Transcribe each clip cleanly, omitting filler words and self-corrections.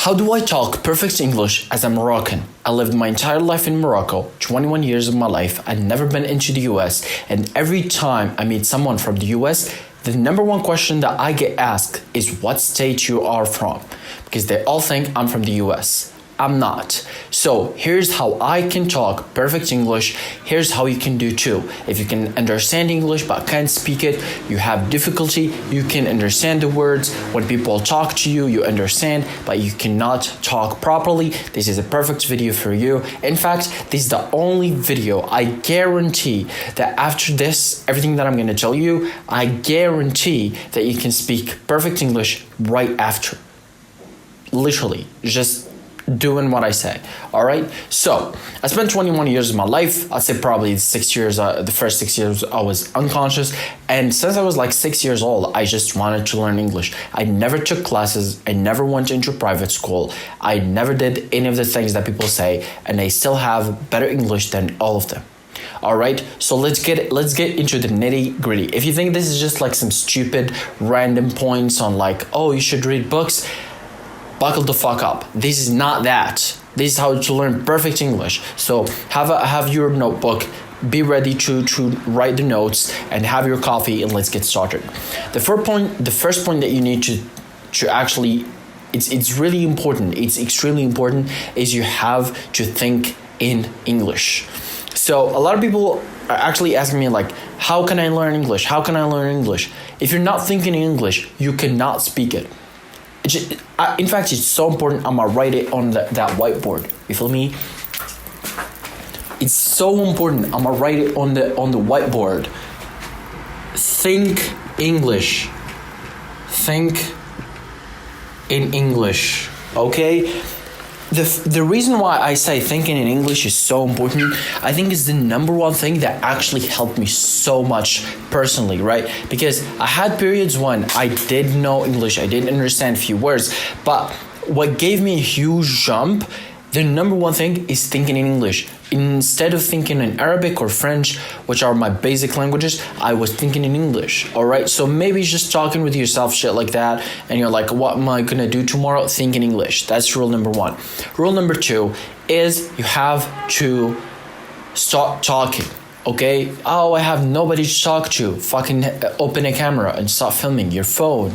How do I talk perfect English as a Moroccan? I lived my entire life in Morocco, 21 years of my life. I'd never been into the US, and every time I meet someone from the US, the number one question that I get asked is what state you are from, because they all think I'm from the US. I'm not. So here's how I can talk perfect English. Here's how you can do too. If you can understand English but can't speak it, you have difficulty, you can understand the words. When people talk to you, you understand, but you cannot talk properly. This is a perfect video for you. In fact, this is the only video I guarantee that after this, everything that I'm going to tell you, I guarantee that you can speak perfect English right after. Literally, just doing what I say. All right. So I spent 21 years of my life. I'd say probably 6 years. The first 6 years I was unconscious, and since I was like 6 years old, I just wanted to learn English. I never took classes. I never went into private school. I never did any of the things that people say, and I still have better English than all of them. All right, so let's get into the nitty gritty. If you think this is just like some stupid random points on like, oh, you should read books, buckle the fuck up. This is not that. This is how to learn perfect English. So have your notebook, be ready to write the notes, and have your coffee, and let's get started. The first point that you need to actually, it's really important, it's extremely important, is you have to think in English. So a lot of people are actually asking me like, how can I learn English? How can I learn English? If you're not thinking in English, you cannot speak it. In fact, it's so important. I'm gonna write it on that whiteboard. You feel me? It's so important. I'm gonna write it on the whiteboard. Think English. Think in English. Okay? The reason why I say thinking in English is so important, I think is the number one thing that actually helped me so much personally, right? Because I had periods when I did know English, I didn't understand a few words, but what gave me a huge jump, the number one thing is thinking in English. Instead of thinking in Arabic or French, which are my basic languages, I was thinking in English, all right? So maybe just talking with yourself, shit like that, and you're like, what am I gonna do tomorrow? Think in English. That's rule number one. Rule number two is you have to start talking, okay? Oh, I have nobody to talk to. Fucking open a camera and start filming your phone.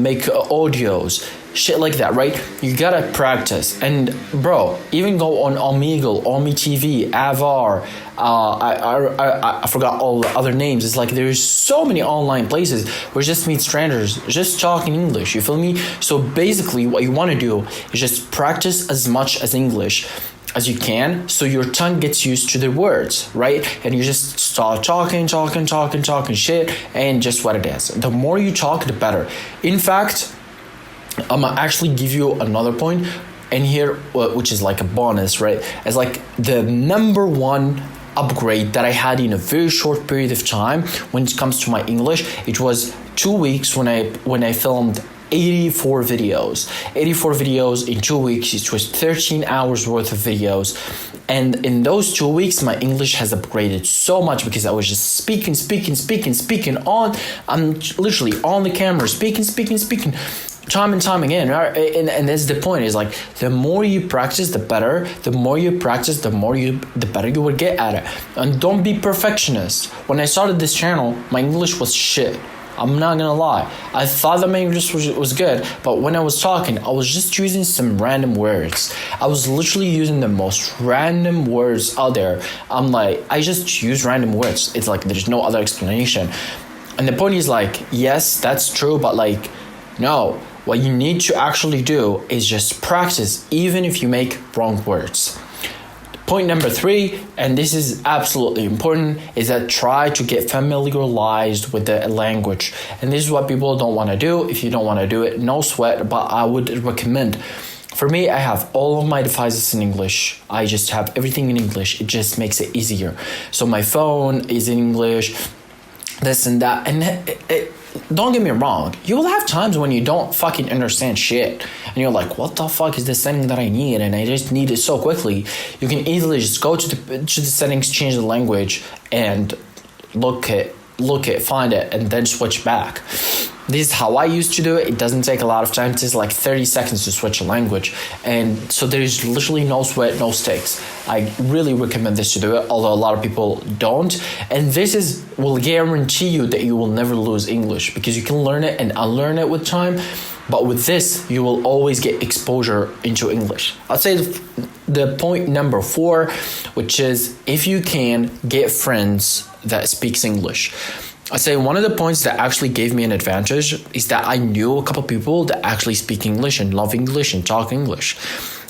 Make audios. Shit like that, right? You gotta practice. And bro, even go on Omegle, Omi TV, Avar, I forgot all the other names. It's like there's so many online places where you just meet strangers, just talking English, you feel me? So basically what you want to do is just practice as much as English as you can, so your tongue gets used to the words, right? And you just start talking shit, and just what it is. The more you talk, the better. In fact, I'm gonna actually give you another point in here, which is like a bonus, right? It's like the number one upgrade that I had in a very short period of time when it comes to my English. It was 2 weeks when I filmed 84 videos in 2 weeks. It was 13 hours worth of videos, and in those 2 weeks my English has upgraded so much because I was just speaking on, I'm literally on the camera speaking time and time again, right? And that's the point, is like the more you practice, the better. The more you practice, the better you will get at it. And don't be perfectionist. When I started this channel, my English was shit. I'm not gonna lie. I thought that my English was good, but when I was talking, I was just using some random words. I was literally using the most random words out there. I'm like, I just use random words. It's like there's no other explanation. And the point is like, yes, that's true, but like, no. What you need to actually do is just practice, even if you make wrong words. Point number 3, and this is absolutely important, is that try to get familiarized with the language. And this is what people don't want to do. If you don't want to do it, no sweat, but I would recommend. For me, I have all of my devices in English. I just have everything in English. It just makes it easier. So my phone is in English, this and that, and don't get me wrong, you will have times when you don't fucking understand shit and you're like, what the fuck is the setting that I need, and I just need it so quickly. You can easily just go to the settings, change the language, and look it, find it, and then switch back. This is how I used to do it. It doesn't take a lot of time. It takes like 30 seconds to switch a language. And so there's literally no sweat, no stakes. I really recommend this to do it, although a lot of people don't. And will guarantee you that you will never lose English, because you can learn it and unlearn it with time. But with this, you will always get exposure into English. I'd say the point number 4, which is, if you can, get friends that speaks English. I'd say one of the points that actually gave me an advantage is that I knew a couple people that actually speak English and love English and talk English.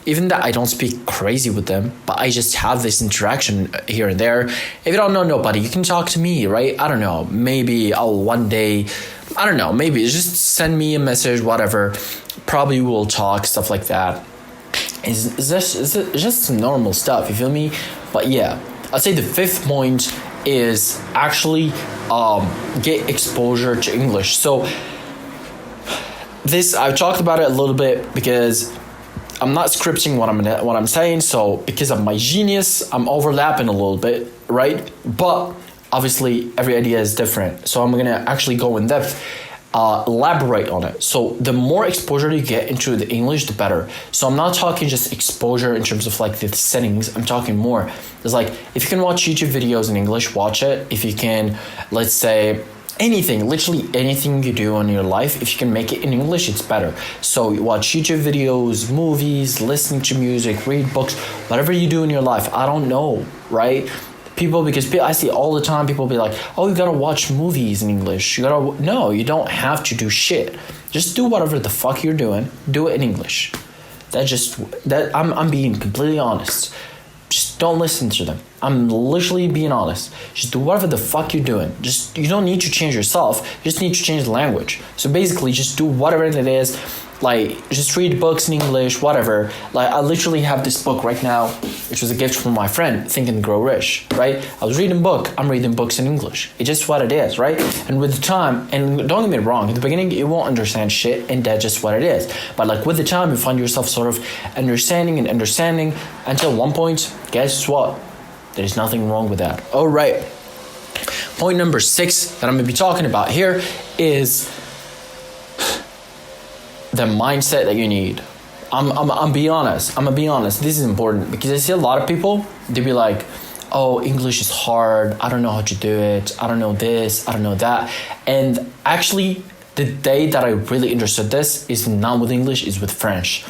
Even that I don't speak crazy with them, but I just have this interaction here and there. If you don't know nobody, you can talk to me, right? I don't know, maybe I'll one day, I don't know, maybe just send me a message, whatever. Probably we'll talk, stuff like that. It's just normal stuff, you feel me? But yeah, I'd say the 5th point is actually get exposure to English. So this, I've talked about it a little bit because I'm not scripting what I'm saying. So because of my genius, I'm overlapping a little bit, right? But obviously every idea is different. So I'm gonna actually go in depth, elaborate on it. So the more exposure you get into the English, the better. So I'm not talking just exposure in terms of like the settings. I'm talking more. It's like, if you can watch YouTube videos in English, watch it. If you can, let's say, anything, literally anything you do in your life, if you can make it in English, it's better. So you watch YouTube videos, movies, listening to music, read books, whatever you do in your life. I don't know, right? Because I see all the time people be like, oh, you gotta watch movies in English. No, you don't have to do shit. Just do whatever the fuck you're doing. Do it in English. I'm being completely honest. Just don't listen to them. I'm literally being honest. Just do whatever the fuck you're doing. You don't need to change yourself. You just need to change the language. So basically, just do whatever it is. Like, just read books in English, whatever. Like, I literally have this book right now, which was a gift from my friend, Think and Grow Rich, right? I was reading a book. I'm reading books in English. It's just what it is, right? And with the time, and don't get me wrong, in the beginning, you won't understand shit, and that's just what it is. But like with the time, you find yourself sort of understanding until one point, guess what? There's nothing wrong with that. All right. Point number 6 that I'm going to be talking about here is the mindset that you need. I'm be honest. I'm gonna be honest. This is important because I see a lot of people. They be like, "Oh, English is hard. I don't know how to do it. I don't know this. I don't know that." And actually, the day that I really understood this is not with English, is with French.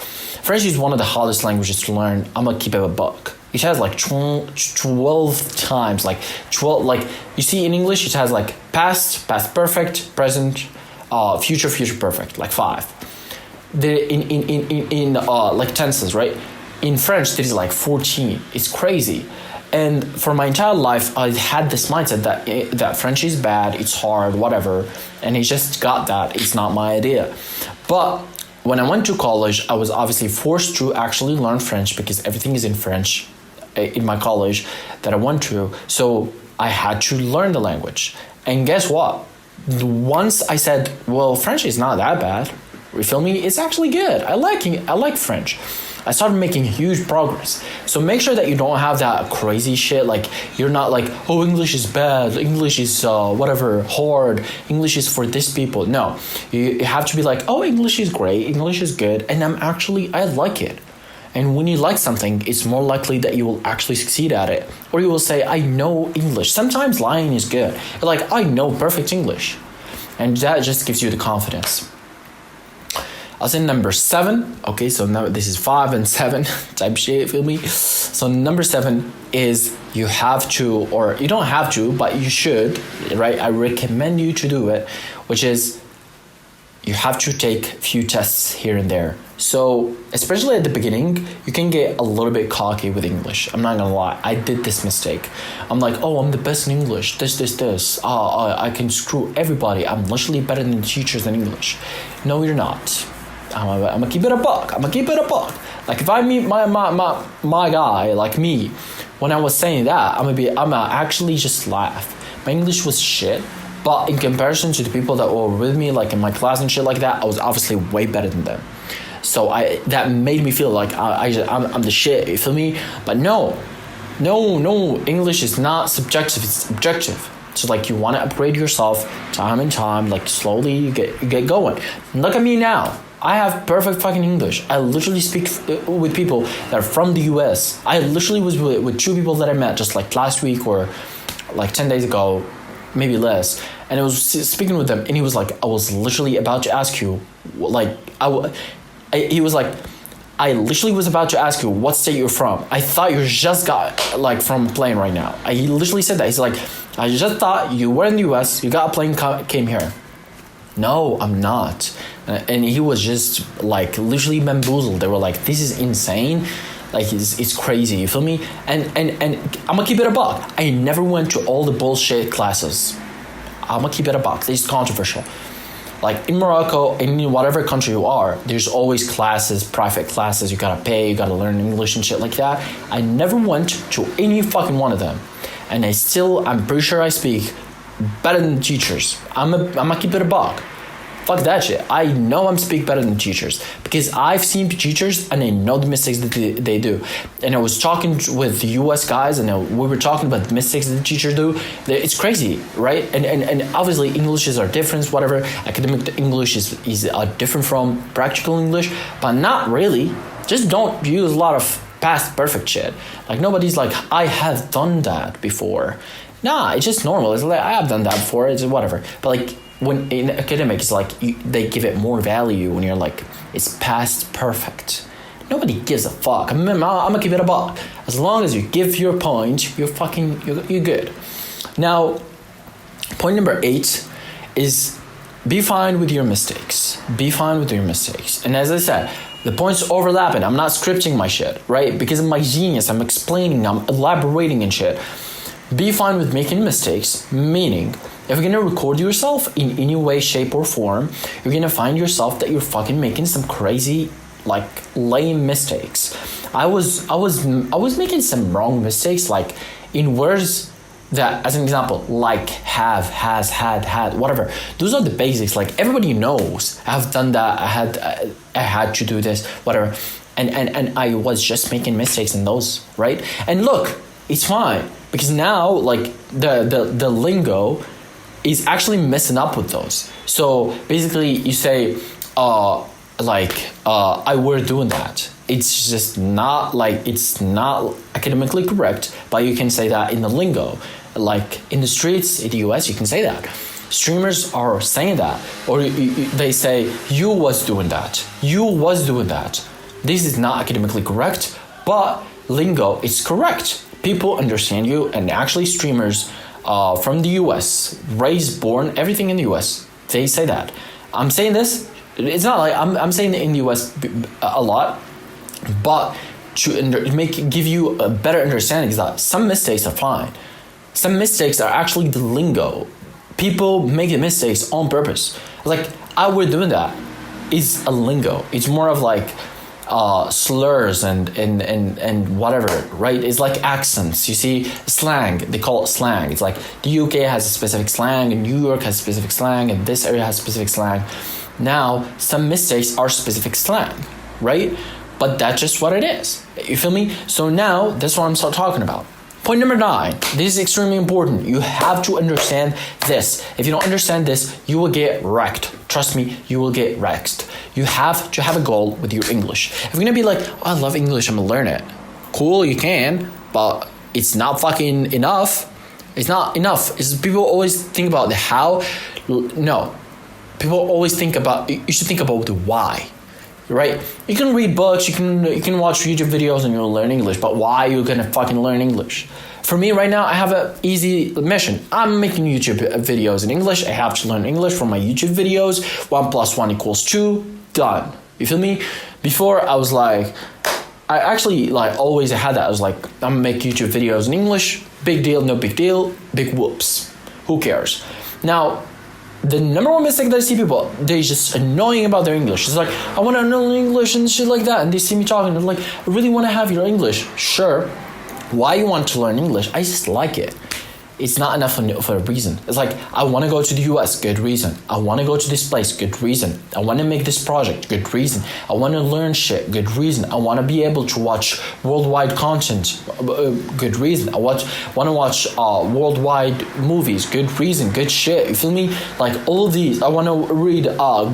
French is one of the hardest languages to learn. I'm gonna keep it a buck. It has like 12 times, like 12. Like you see in English, it has like past perfect, present, future perfect, like 5. In like tenses, right? In French, there is like 14. It's crazy. And for my entire life, I had this mindset that French is bad, it's hard, whatever. And I just got that. It's not my idea. But when I went to college, I was obviously forced to actually learn French because everything is in French in my college that I went to. So I had to learn the language. And guess what? Once I said, well, French is not that bad. You feel me? It's actually good. I like French. I started making huge progress. So make sure that you don't have that crazy shit. Like, you're not like, oh, English is bad. English is whatever, hard. English is for this people. No, you have to be like, oh, English is great. English is good. And I like it. And when you like something, it's more likely that you will actually succeed at it. Or you will say, I know English. Sometimes lying is good. You're like, I know perfect English. And that just gives you the confidence. I was in number 7. Okay, so now this is 5 and 7 type shit, feel me? So number 7 is you have to, or you don't have to, but you should, right? I recommend you to do it, which is you have to take a few tests here and there. So especially at the beginning, you can get a little bit cocky with English. I'm not gonna lie, I did this mistake. I'm like, oh, I'm the best in English, this. I can screw everybody. I'm literally better than teachers in English. No, you're not. I'm gonna keep it a buck. Like if I meet my guy, like me, when I was saying that, I'm gonna actually just laugh. My English was shit, but in comparison to the people that were with me, like in my class and shit like that, I was obviously way better than them. So that made me feel like I'm the shit. You feel me? But no, English is not subjective. It's objective. So like you want to upgrade yourself time and time, like slowly you get going. Look at me now. I have perfect fucking English. I literally speak with people that are from the US. I literally was with two people that I met just like last week or like 10 days ago, maybe less. And I was speaking with them and he was like, I was literally about to ask you, like, he was like, I literally was about to ask you what state you're from. I thought you just got like from a plane right now. He literally said that. He's like, I just thought you were in the US, you got a plane, came here. No, I'm not. And he was just like literally bamboozled. They were like, this is insane. Like it's crazy, you feel me? And I'm gonna keep it a buck. I never went to all the bullshit classes. I'm gonna keep it a buck. It's controversial. Like in Morocco, in whatever country you are, there's always classes, private classes. You gotta pay, you gotta learn English and shit like that. I never went to any fucking one of them. And I'm pretty sure I speak better than the teachers. I'm gonna keep it a buck. Fuck that shit. I know I'm speak better than teachers because I've seen teachers and I know the mistakes that they do. And I was talking with the US guys and we were talking about the mistakes that the teachers do. It's crazy, right? And obviously Englishes are different, whatever. Academic English is different from practical English, but not really. Just don't use a lot of past perfect shit. Like nobody's like, I have done that before. Nah, it's just normal. It's like, I have done that before. It's whatever. But like, when in academics, like they give it more value when you're like, it's past perfect. Nobody gives a fuck. I'm gonna keep it a buck. As long as you give your point, you're good. Now, point number 8 is be fine with your mistakes. Be fine with your mistakes. And as I said, the points overlapping. I'm not scripting my shit, right? Because of my genius, I'm explaining, I'm elaborating and shit. Be fine with making mistakes, meaning if you're gonna record yourself in any way, shape, or form, you're gonna find yourself that you're fucking making some crazy, like lame mistakes. I was making some wrong mistakes, like in words that, as an example, like have, has, had, whatever. Those are the basics. Like everybody knows I've done that. I had to do this, whatever. And I was just making mistakes in those, right? And look, it's fine because now like the lingo is actually messing up with those. So basically you say, I were doing that. It's just not like, it's not academically correct, but you can say that in the lingo. Like in the streets in the US, you can say that. Streamers are saying that. Or they say, you was doing that. You was doing that. This is not academically correct, but lingo is correct. People understand you, and actually streamers from the US, raised, born, everything in the US, they say that. I'm saying this, it's not like I'm saying it in the US a lot, but to give you a better understanding is that some mistakes are fine. Some mistakes are actually the lingo. People make mistakes on purpose. Like, I were doing that. It's a lingo. It's more of like slurs and whatever, right? It's like accents. You see, slang, they call it slang. It's like the UK has a specific slang, and New York has specific slang, and this area has specific slang. Now, some mistakes are specific slang, right? But that's just what it is. You feel me? So now, that's what I'm talking about. Point number 9, this is extremely important. You have to understand this. If you don't understand this, you will get wrecked. Trust me, you will get wrecked. You have to have a goal with your English. If you're gonna be like, oh, I love English, I'm gonna learn it. Cool, you can, but it's not fucking enough. It's not enough. People always think about the how. No, people always think about, you should think about the why. Right? You can read books, you can watch YouTube videos and you'll learn English, but why are you gonna fucking learn English? For me right now, I have an easy mission. I'm making YouTube videos in English. I have to learn English from my YouTube videos. 1 + 1 = 2. Done. You feel me? Before I was like, I actually like always had that. I was like, I'm gonna make YouTube videos in English. Big deal, no big deal. Big whoops. Who cares? Now, the number one mistake that I see people, they're just annoying about their English. It's like, I want to learn English and shit like that. And they see me talking, they're like, I really want to have your English. Sure. Why you want to learn English? I just like it. it's not enough for a reason. It's like, I want to go to the US, good reason. I want to go to this place, good reason. I want to make this project, good reason. I want to learn shit, good reason. I want to be able to watch worldwide content, good reason. I want to watch worldwide movies, good reason, good shit. You feel me? Like all of these. I want to read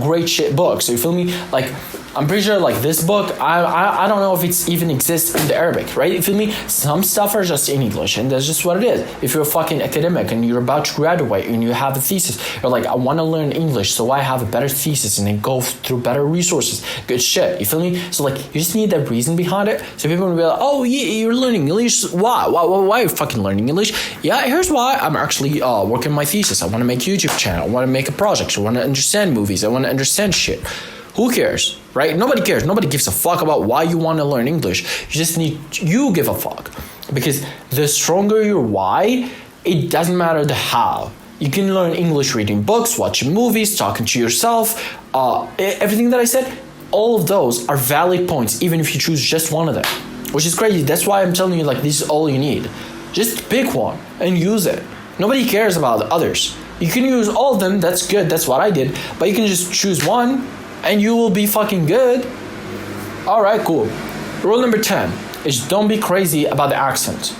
great shit books. You feel me? Like, I'm pretty sure like this book, I don't know if it's even exists in the Arabic, right? You feel me? Some stuff are just in English, and that's just what it is. If you're a fucking academic and you're about to graduate and you have a thesis, you're like, I want to learn English so I have a better thesis and then go through better resources. Good shit. You feel me? So like, you just need that reason behind it. So people will be like, oh yeah, you're learning English. Why are you fucking learning English? Yeah, here's why. I'm actually working my thesis. I want to make a YouTube channel. I want to make a project. I want to understand movies. I want to understand shit. Who cares, right? Nobody cares. Nobody gives a fuck about why you want to learn English. You give a fuck. Because the stronger your why, it doesn't matter the how. You can learn English reading books, watching movies, talking to yourself. Everything that I said, all of those are valid points, even if you choose just one of them. Which is crazy. That's why I'm telling you, like, this is all you need. Just pick one and use it. Nobody cares about the others. You can use all of them, that's good, that's what I did. But you can just choose one, and you will be fucking good. Alright, cool. Rule number 10 is don't be crazy about the accent.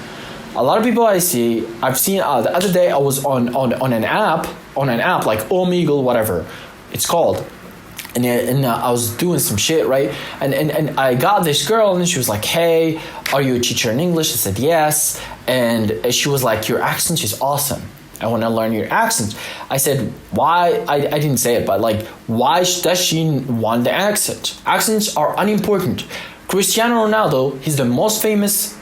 A lot of people I've seen, the other day I was on an app like Omegle, whatever it's called. And I was doing some shit, right? And I got this girl, and she was like, hey, are you a teacher in English? I said, yes. And she was like, your accent is awesome. I want to learn your accent. I said, why? I didn't say it, but like, why does she want the accent? Accents are unimportant. Cristiano Ronaldo, he's the most famous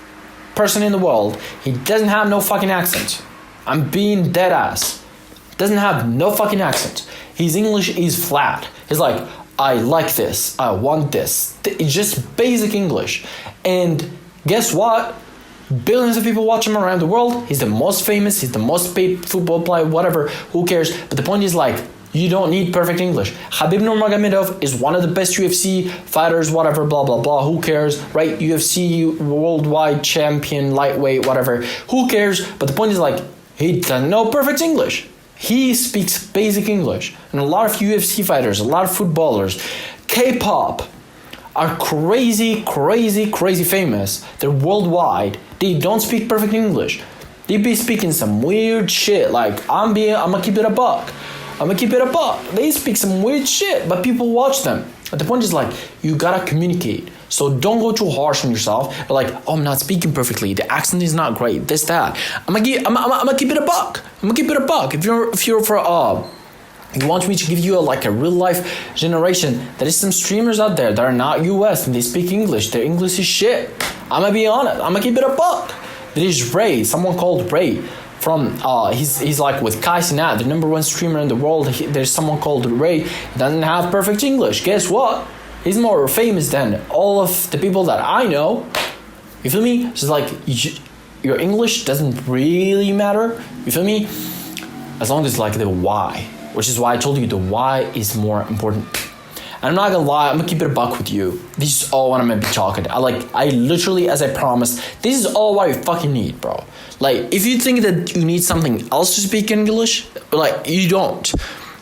person in the world. He doesn't have no fucking accent. I'm being dead ass. Doesn't have no fucking accent. His English is flat. He's like, I like this. I want this. It's just basic English. And guess what? Billions of people watch him around the world. He's the most famous. He's the most paid football player, whatever. Who cares? But the point is, like, you don't need perfect English. Khabib Nurmagomedov is one of the best UFC fighters, whatever, blah, blah, blah. Who cares, right? UFC worldwide champion, lightweight, whatever. Who cares? But the point is, like, he doesn't know perfect English. He speaks basic English. And a lot of UFC fighters, a lot of footballers, K-pop, are crazy famous. They're worldwide. They don't speak perfect English. They be speaking some weird shit. Like, I'm gonna keep it a buck. They speak some weird shit, but people watch them. But the point is, like, you gotta communicate. So don't go too harsh on yourself. Like, oh, I'm not speaking perfectly. The accent is not great. This, that. I'm gonna keep it a buck. If you're for you want me to give you a real life generation, there is some streamers out there that are not US and they speak English. Their English is shit. I'm gonna be honest. I'm gonna keep it a buck. There is Ray, someone called Ray. From he's like with Kai Cenat, the number one streamer in the world. There's someone called Ray. He doesn't have perfect English. Guess what? He's more famous than all of the people that I know. You feel me? It's like your English doesn't really matter. You feel me? As long as like the why. Which is why I told you the why is more important. And I'm not gonna lie, I'm gonna keep it a buck with you. This is all what I'm gonna be talking. I literally, as I promised, this is all what you fucking need, bro. Like, if you think that you need something else to speak English, like, you don't.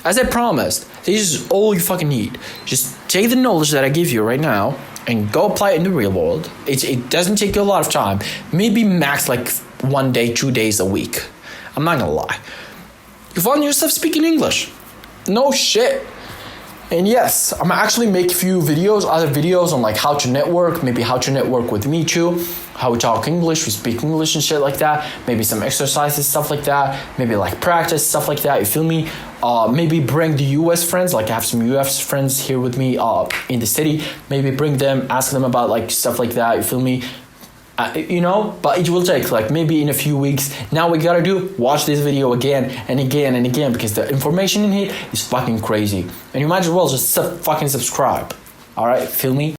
As I promised, this is all you fucking need. Just take the knowledge that I give you right now and go apply it in the real world. It doesn't take you a lot of time. Maybe max like 1 day, 2 days a week. I'm not gonna lie. You find yourself speaking English. No shit. And yes, I'm actually make a few videos, other videos on like how to network, maybe how to network with me too, how we talk English, we speak English and shit like that, maybe some exercises, stuff like that, maybe like practice, stuff like that, you feel me? Maybe bring the US friends, like I have some US friends here with me in the city, maybe bring them, ask them about like stuff like that, you feel me? But it will take like maybe in a few weeks. Now we gotta watch this video again and again and again because the information in here is fucking crazy. And you might as well just fucking subscribe. Alright, feel me?